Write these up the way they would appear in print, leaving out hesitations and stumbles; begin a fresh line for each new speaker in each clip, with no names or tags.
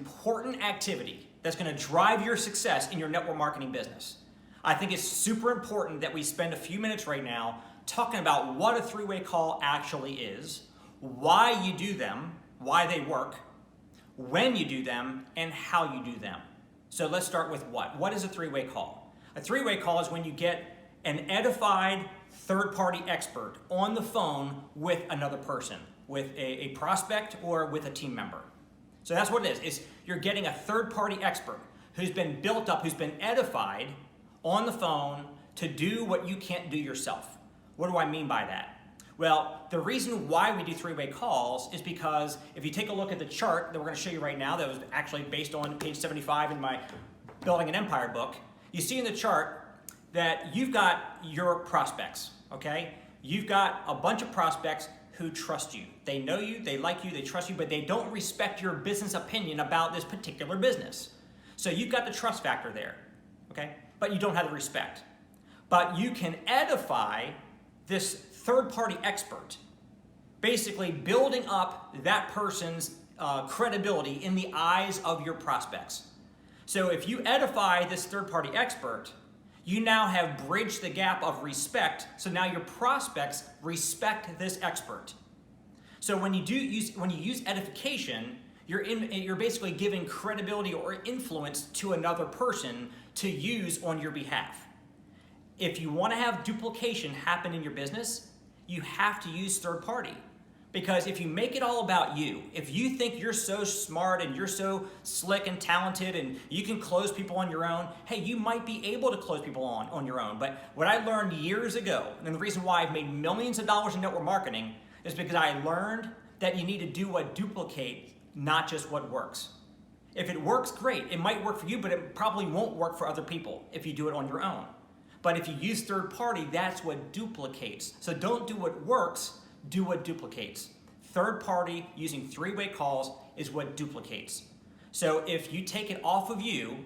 important activity that's going to drive your success in your network marketing business. I think it's super important that we spend a few minutes right now talking about what a three-way call actually is, why you do them, why they work, when you do them, and how you do them. So let's start with what? What is a three-way call? A three-way call is when you get an edified third-party expert on the phone with another person, with a prospect or with a team member. So that's what it is. You're getting a third-party expert who's been built up, who's been edified on the phone to do what you can't do yourself. What do I mean by that? Well, the reason why we do three-way calls is because if you take a look at the chart that we're going to show you right now, that was actually based on page 75 in my Building an Empire book, you see in the chart that you've got your prospects, okay? You've got a bunch of prospects who trust you. They know you, they like you, they trust you, but they don't respect your business opinion about this particular business. So you've got the trust factor there, okay? But you don't have the respect. But you can edify this third-party expert, basically building up that person's credibility in the eyes of your prospects. So if you edify this third-party expert, you now have bridged the gap of respect, so now your prospects respect this expert. So when you use edification, you're basically giving credibility or influence to another person to use on your behalf. If you want to have duplication happen in your business, you have to use third party. Because if you make it all about you, if you think you're so smart and you're so slick and talented and you can close people on your own, hey, you might be able to close people on your own. But what I learned years ago, and the reason why I've made millions of dollars in network marketing, is because I learned that you need to do what duplicates, not just what works. If it works, great. It might work for you, but it probably won't work for other people if you do it on your own. But if you use third party, that's what duplicates. So don't do what works, do what duplicates. Third party using three-way calls is what duplicates. So if you take it off of you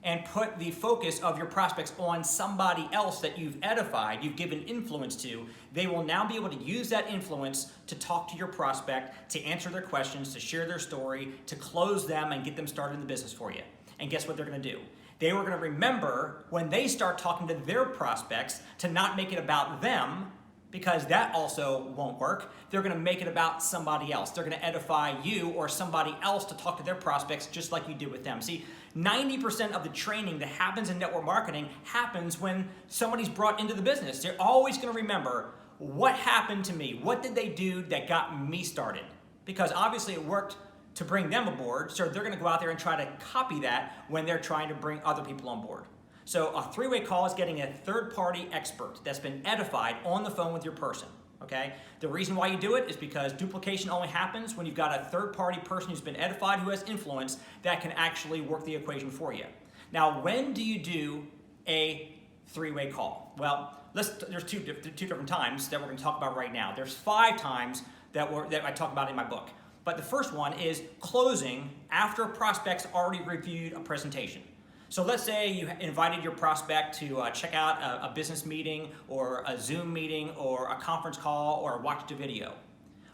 and put the focus of your prospects on somebody else that you've edified, you've given influence to, they will now be able to use that influence to talk to your prospect, to answer their questions, to share their story, to close them and get them started in the business for you. And guess what they're going to do? They were going to remember when they start talking to their prospects to not make it about them, because that also won't work. They're going to make it about somebody else. They're going to edify you or somebody else to talk to their prospects just like you did with them. See, 90% of the training that happens in network marketing happens when somebody's brought into the business. They're always going to remember, what happened to me? What did they do that got me started? Because obviously it worked to bring them aboard, so they're going to go out there and try to copy that when they're trying to bring other people on board. So a three-way call is getting a third-party expert that's been edified on the phone with your person, okay? The reason why you do it is because duplication only happens when you've got a third-party person who's been edified, who has influence, that can actually work the equation for you. Now, when do you do a three-way call? Well, there's two different times that we're going to talk about right now. There's 5 times that I talk about in my book. But the first one is closing after a prospect's already reviewed a presentation. So let's say you invited your prospect to check out a business meeting or a Zoom meeting or a conference call or watch a video.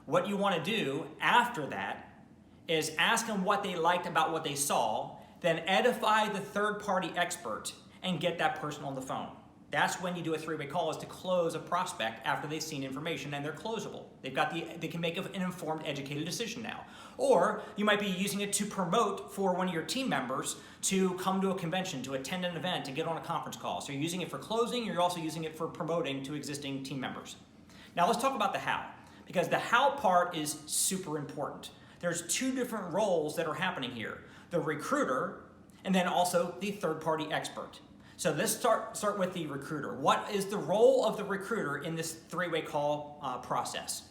What you want to do after that is ask them what they liked about what they saw, then edify the third-party expert and get that person on the phone. That's when you do a three-way call, is to close a prospect after they've seen information and they're closable. They can make an informed, educated decision now. Or you might be using it to promote for one of your team members to come to a convention, to attend an event, to get on a conference call. So you're using it for closing, you're also using it for promoting to existing team members. Now let's talk about the how, because the how part is super important. There's 2 different roles that are happening here: the recruiter and then also the third-party expert. So let's start with the recruiter. What is the role of the recruiter in this three-way call process?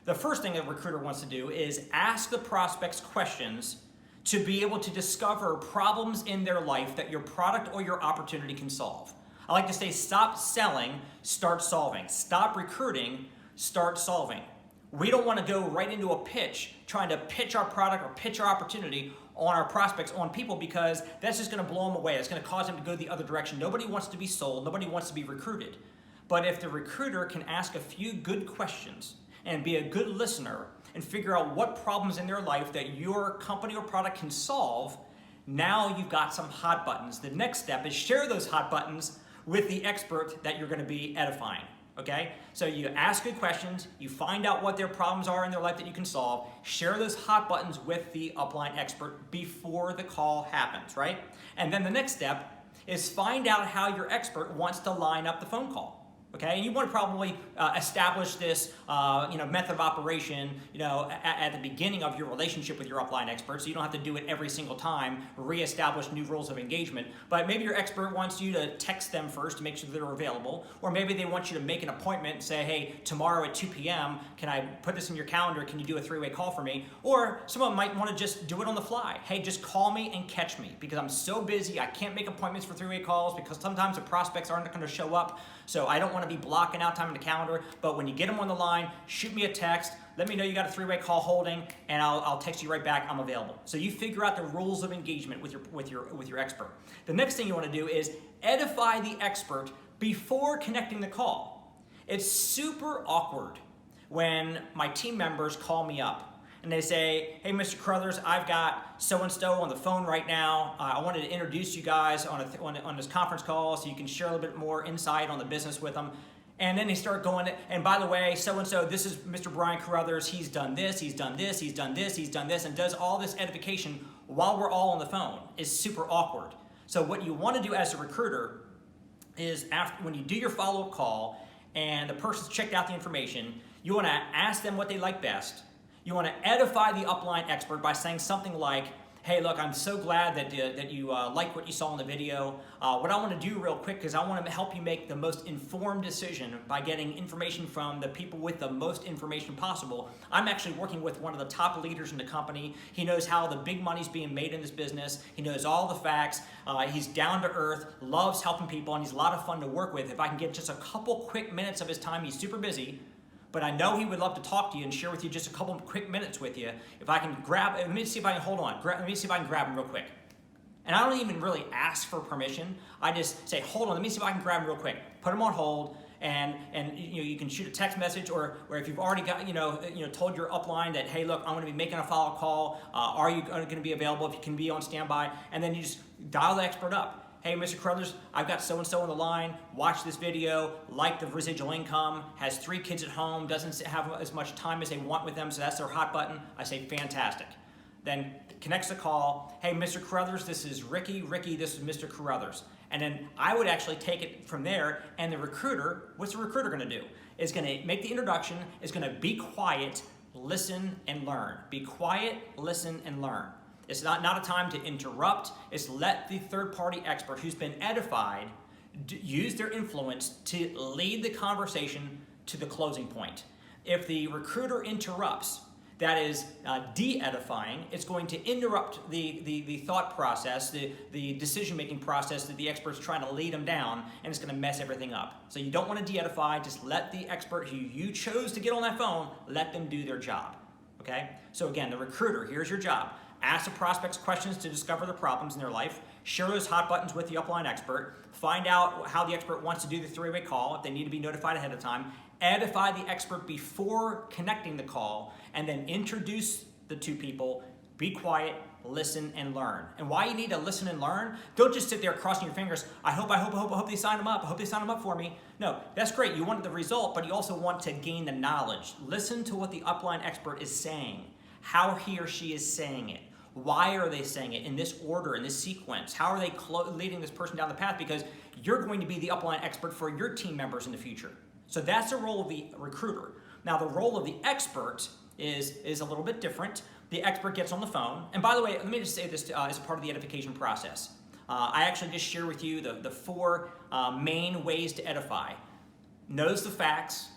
The first thing a recruiter wants to do is ask the prospects questions to be able to discover problems in their life that your product or your opportunity can solve. I like to say, stop selling, start solving. Stop recruiting, start solving. We don't want to go right into a pitch, trying to pitch our product or pitch our opportunity on our prospects, on people, because that's just going to blow them away. It's going to cause them to go the other direction. Nobody wants to be sold. Nobody wants to be recruited. But if the recruiter can ask a few good questions and be a good listener and figure out what problems in their life that your company or product can solve, now you've got some hot buttons. The next step is share those hot buttons with the expert that you're going to be edifying. Okay? So you ask good questions, you find out what their problems are in their life that you can solve, share those hot buttons with the upline expert before the call happens, right? And then the next step is find out how your expert wants to line up the phone call. Okay, and you want to probably establish this, method of operation, at the beginning of your relationship with your upline expert, so you don't have to do it every single time, reestablish new rules of engagement. But maybe your expert wants you to text them first to make sure they're available, or maybe they want you to make an appointment and say, hey, tomorrow at 2 p.m., can I put this in your calendar? Can you do a 3-way call for me? Or someone might want to just do it on the fly. Hey, just call me and catch me because I'm so busy, I can't make appointments for 3-way calls because sometimes the prospects aren't going to show up, so I don't want to be blocking out time in the calendar, but when you get them on the line, shoot me a text, let me know you got a 3-way call holding, and I'll text you right back, I'm available. So you figure out the rules of engagement with your expert. The next thing you want to do is edify the expert before connecting the call. It's super awkward when my team members call me up and they say, hey, Mr. Carruthers, I've got so-and-so on the phone right now. I wanted to introduce you guys on this conference call so you can share a little bit more insight on the business with them. And then they start going, and by the way, so-and-so, this is Mr. Brian Carruthers. He's done this, he's done this, he's done this, he's done this, and does all this edification while we're all on the phone. Is super awkward. So what you want to do as a recruiter is when you do your follow-up call and the person's checked out the information, you want to ask them what they like best. You want to edify the upline expert by saying something like, hey, look, I'm so glad that you like what you saw in the video. What I want to do real quick is I want to help you make the most informed decision by getting information from the people with the most information possible. I'm actually working with one of the top leaders in the company. He knows how the big money's being made in this business. He knows all the facts. He's down to earth, loves helping people, and he's a lot of fun to work with. If I can get just a couple quick minutes of his time, he's super busy. But I know he would love to talk to you and share with you just a couple of quick minutes with you. If I can let me see if I can grab him real quick. And I don't even really ask for permission. I just say, hold on, let me see if I can grab him real quick. Put him on hold, and you can shoot a text message, or if you've already got told your upline that, hey, look, I'm going to be making a follow-up call. Are you going to be available? If you can be on standby, and then you just dial the expert up. Hey, Mr. Carruthers, I've got so-and-so on the line, watch this video, like the residual income, has 3 kids at home, doesn't have as much time as they want with them, so that's their hot button. I say, fantastic. Then connects the call. Hey, Mr. Carruthers, this is Ricky. Ricky, this is Mr. Carruthers. And then I would actually take it from there, and the recruiter, what's the recruiter going to do? Is going to make the introduction, is going to be quiet, listen, and learn. Be quiet, listen, and learn. It's not a time to interrupt. It's let the third-party expert who's been edified use their influence to lead the conversation to the closing point. If the recruiter interrupts, that is de-edifying. It's going to interrupt the thought process, the decision-making process that the expert's trying to lead them down, and it's going to mess everything up. So you don't want to de-edify. Just let the expert who you chose to get on that phone, let them do their job. Okay? So again, the recruiter, here's your job. Ask the prospects questions to discover the problems in their life. Share those hot buttons with the upline expert. Find out how the expert wants to do the 3-way call, if they need to be notified ahead of time. Edify the expert before connecting the call, and then introduce the two people. Be quiet, listen, and learn. And why you need to listen and learn, don't just sit there crossing your fingers. I hope they sign them up. I hope they sign them up for me. No, that's great. You want the result, but you also want to gain the knowledge. Listen to what the upline expert is saying, how he or she is saying it. Why are they saying it in this order, in this sequence? How are they leading this person down the path? Because you're going to be the upline expert for your team members in the future. So that's the role of the recruiter. Now, the role of the expert is a little bit different. The expert gets on the phone. And by the way, let me just say this as a part of the edification process. I actually just share with you the 4 main ways to edify. Knows the facts,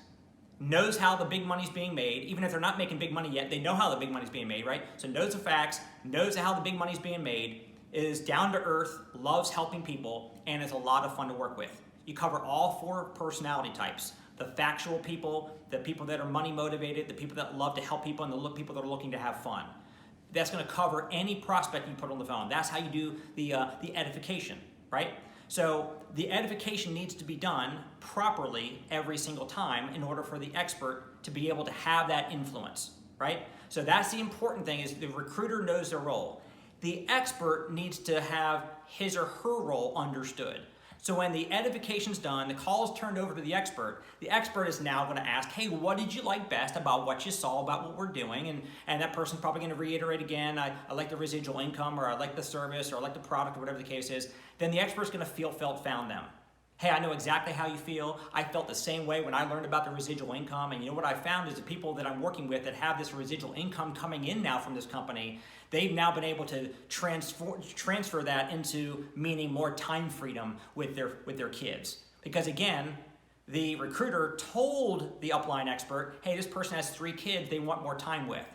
knows how the big money's being made. Even if they're not making big money yet, they know how the big money's being made, right? So knows the facts, knows how the big money's being made, is down to earth, loves helping people, and is a lot of fun to work with. You cover all 4 personality types. The factual people, the people that are money motivated, the people that love to help people, and the people that are looking to have fun. That's going to cover any prospect you put on the phone. That's how you do the edification, right? So the edification needs to be done properly every single time in order for the expert to be able to have that influence. right? So that's the important thing, is the recruiter knows their role. The expert needs to have his or her role understood. So when the edification's done, the call is turned over to the expert is now going to ask, hey, what did you like best about what you saw, about what we're doing? And that person's probably going to reiterate again, I like the residual income, or I like the service, or I like the product, or whatever the case is. Then the expert's going to feel, felt, found them. Hey, I know exactly how you feel. I felt the same way when I learned about the residual income. And you know what I found is the people that I'm working with that have this residual income coming in now from this company, they've now been able to transfer that into meaning more time freedom with their kids. Because again, the recruiter told the upline expert, hey, this person has 3 kids they want more time with.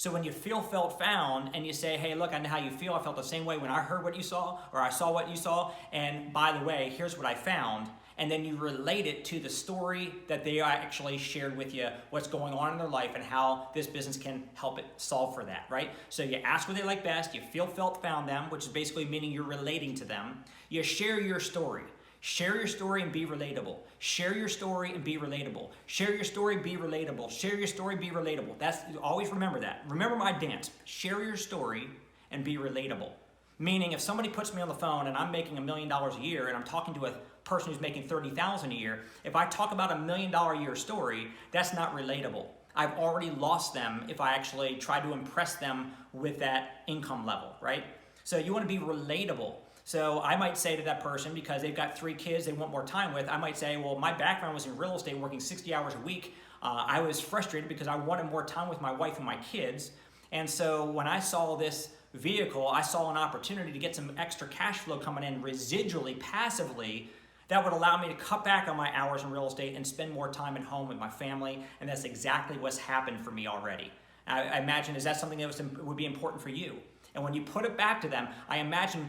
So when you feel, felt, found, and you say, hey, look, I know how you feel. I felt the same way when I heard what you saw, or I saw what you saw. And by the way, here's what I found. And then you relate it to the story that they actually shared with you, what's going on in their life and how this business can help it solve for that, right? So you ask what they like best, you feel, felt, found them, which is basically meaning you're relating to them. You share your story. Share your story and be relatable. Share your story and be relatable. Share your story, be relatable. Share your story, be relatable. Always remember that. Remember my dance. Share your story and be relatable. Meaning if somebody puts me on the phone and I'm making $1 million a year and I'm talking to a person who's making $30,000 a year, if I talk about $1 million a year story, that's not relatable. I've already lost them if I actually try to impress them with that income level, right? So you want to be relatable. So I might say to that person, because they've got 3 kids they want more time with, I might say, well, my background was in real estate, working 60 hours a week. I was frustrated because I wanted more time with my wife and my kids. And so when I saw this vehicle, I saw an opportunity to get some extra cash flow coming in residually, passively, that would allow me to cut back on my hours in real estate and spend more time at home with my family. And that's exactly what's happened for me already. I imagine, is that something that would be important for you? And when you put it back to them, I imagine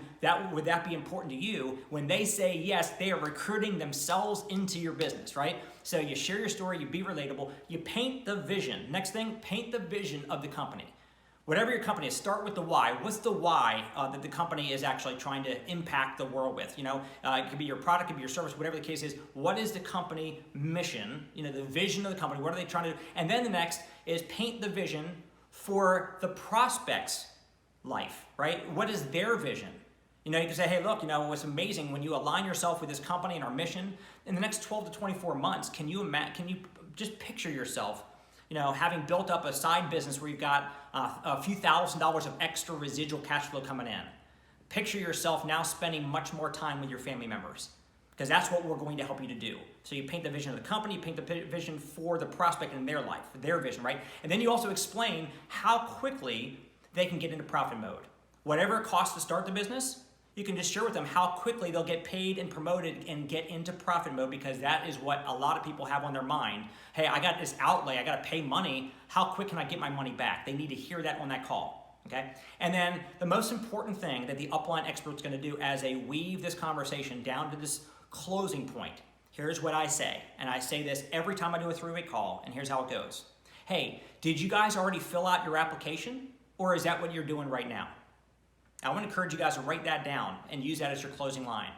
would that be important to you? When they say yes, they are recruiting themselves into your business, right? So you share your story, you be relatable, you paint the vision. Next thing, paint the vision of the company. Whatever your company is, start with the why. What's the why that the company is actually trying to impact the world with? It could be your product, it could be your service, whatever the case is. What is the company mission? The vision of the company. What are they trying to do? And then the next is paint the vision for the prospects' life, right? What is their vision? You can say, hey, look, what's amazing when you align yourself with this company and our mission, in the next 12 to 24 months, can you just picture yourself, having built up a side business where you've got a few $1,000s of extra residual cash flow coming in. Picture yourself now spending much more time with your family members, because that's what we're going to help you to do. So you paint the vision of the company, you paint the vision for the prospect in their life, their vision, right? And then you also explain how quickly they can get into profit mode. Whatever it costs to start the business, you can just share with them how quickly they'll get paid and promoted and get into profit mode, because that is what a lot of people have on their mind. Hey, I got this outlay, I got to pay money. How quick can I get my money back? They need to hear that on that call, okay? And then the most important thing that the upline expert's going to do as they weave this conversation down to this closing point, here's what I say. And I say this every time I do a 3-way call, and here's how it goes. Hey, did you guys already fill out your application? Or is that what you're doing right now? I want to encourage you guys to write that down and use that as your closing line.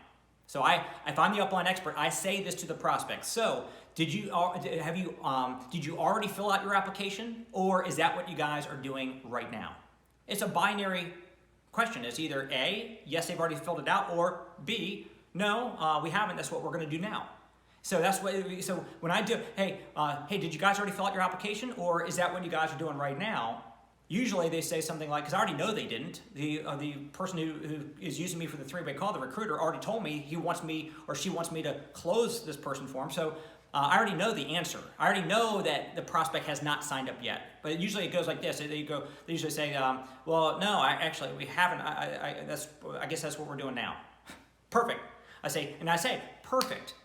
So if I'm the upline expert, I say this to the prospect. So did you already fill out your application, or is that what you guys are doing right now? It's a binary question. It's either A, yes, they've already filled it out, or B, no, we haven't. That's what we're going to do now. So So when I do, hey, did you guys already fill out your application, or is that what you guys are doing right now? Usually they say something like, because I already know they didn't. The person who is using me for the 3-way call, the recruiter, already told me he wants me or she wants me to close this person for him. So I already know the answer. I already know that the prospect has not signed up yet. But usually it goes like this. They usually say, well, no, we haven't. I guess that's what we're doing now. Perfect. I say, perfect.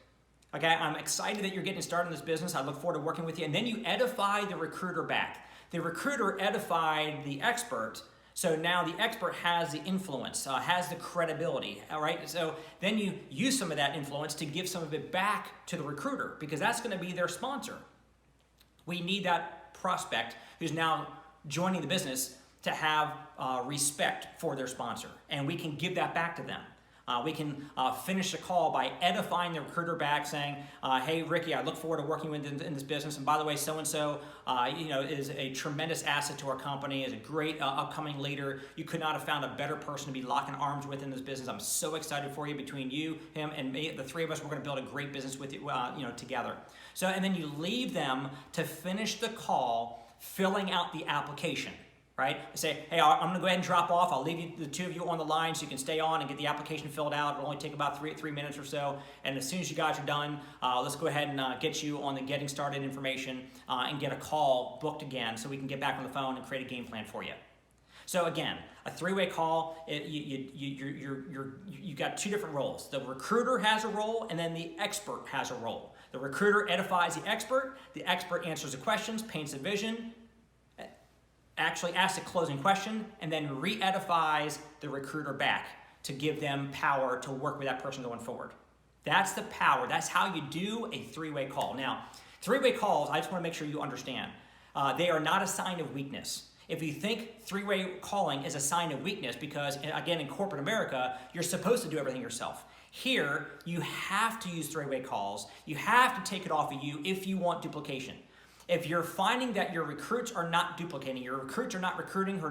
Okay, I'm excited that you're getting started in this business. I look forward to working with you. And then you edify the recruiter back. The recruiter edified the expert, so now the expert has the influence, has the credibility, all right? So then you use some of that influence to give some of it back to the recruiter, because that's going to be their sponsor. We need that prospect who's now joining the business to have respect for their sponsor, and we can give that back to them. We can finish the call by edifying the recruiter back, saying, "Hey, Ricky, I look forward to working with you in this business. And by the way, so and so, is a tremendous asset to our company. Is a great upcoming leader. You could not have found a better person to be locking arms with in this business. I'm so excited for you. Between you, him, and me, the three of us, we're going to build a great business with you, together." So, and then you leave them to finish the call, filling out the application. Right? Say, "Hey, I'm going to go ahead and drop off. I'll leave you, the two of you on the line so you can stay on and get the application filled out. It'll only take about three minutes or so. And as soon as you guys are done, let's go ahead and get you on the getting started information and get a call booked again so we can get back on the phone and create a game plan for you." So again, a three-way call, you got two different roles. The recruiter has a role, and then the expert has a role. The recruiter edifies the expert answers the questions, paints a vision, actually asks a closing question, and then re-edifies the recruiter back to give them power to work with that person going forward. That's the power. That's how you do a three-way call. Now, three-way calls, I just want to make sure you understand, they are not a sign of weakness. If you think three-way calling is a sign of weakness because, again, in corporate America, you're supposed to do everything yourself. Here, you have to use three-way calls. You have to take it off of you if you want duplication. If you're finding that your recruits are not duplicating, your recruits are not recruiting,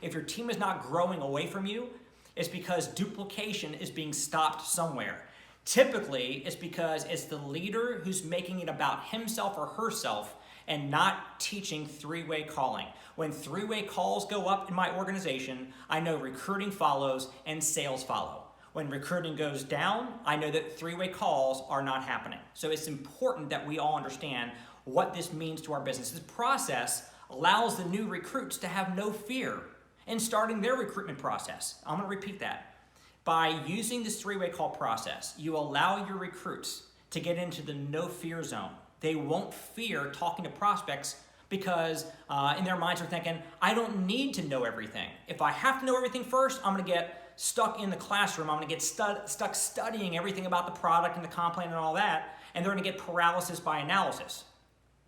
if your team is not growing away from you, it's because duplication is being stopped somewhere. Typically, it's because it's the leader who's making it about himself or herself and not teaching three-way calling. When three-way calls go up in my organization, I know recruiting follows and sales follow. When recruiting goes down, I know that three-way calls are not happening. So it's important that we all understand what this means to our business. This process allows the new recruits to have no fear in starting their recruitment process. I'm going to repeat that. By using this three-way call process, you allow your recruits to get into the no fear zone. They won't fear talking to prospects because in their minds they're thinking, I don't need to know everything. If I have to know everything first, I'm going to get stuck in the classroom. I'm going to get stuck studying everything about the product and the comp plan and all that, and they're going to get paralysis by analysis.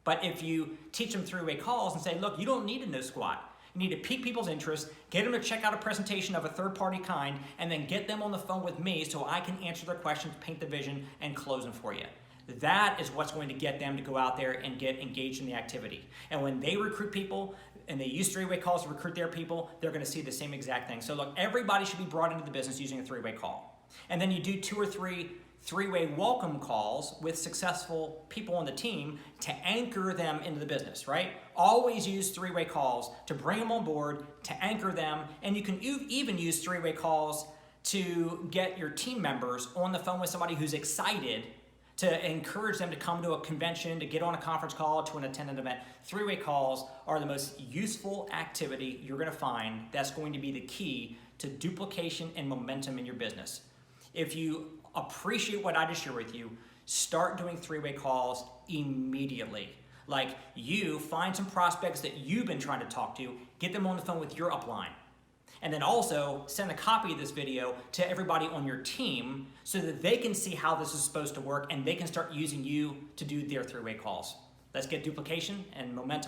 But if you teach them three-way calls and say, look, you don't need to know squat. You need to pique people's interest, get them to check out a presentation of a third-party kind, and then get them on the phone with me so I can answer their questions, paint the vision, and close them for you. That is what's going to get them to go out there and get engaged in the activity. And when they recruit people and they use three-way calls to recruit their people, they're going to see the same exact thing. So look, everybody should be brought into the business using a three-way call. And then you do 2 or 3 three-way welcome calls with successful people on the team to anchor them into the business, right? Always use three-way calls to bring them on board, to anchor them, and you can even use three-way calls to get your team members on the phone with somebody who's excited, to encourage them to come to a convention, to get on a conference call, to attend an event. Three-way calls are the most useful activity you're going to find that's going to be the key to duplication and momentum in your business. If you appreciate what I just shared with you, start doing three-way calls immediately. Like, you find some prospects that you've been trying to talk to, get them on the phone with your upline. And then also send a copy of this video to everybody on your team so that they can see how this is supposed to work and they can start using you to do their three-way calls. Let's get duplication and momentum.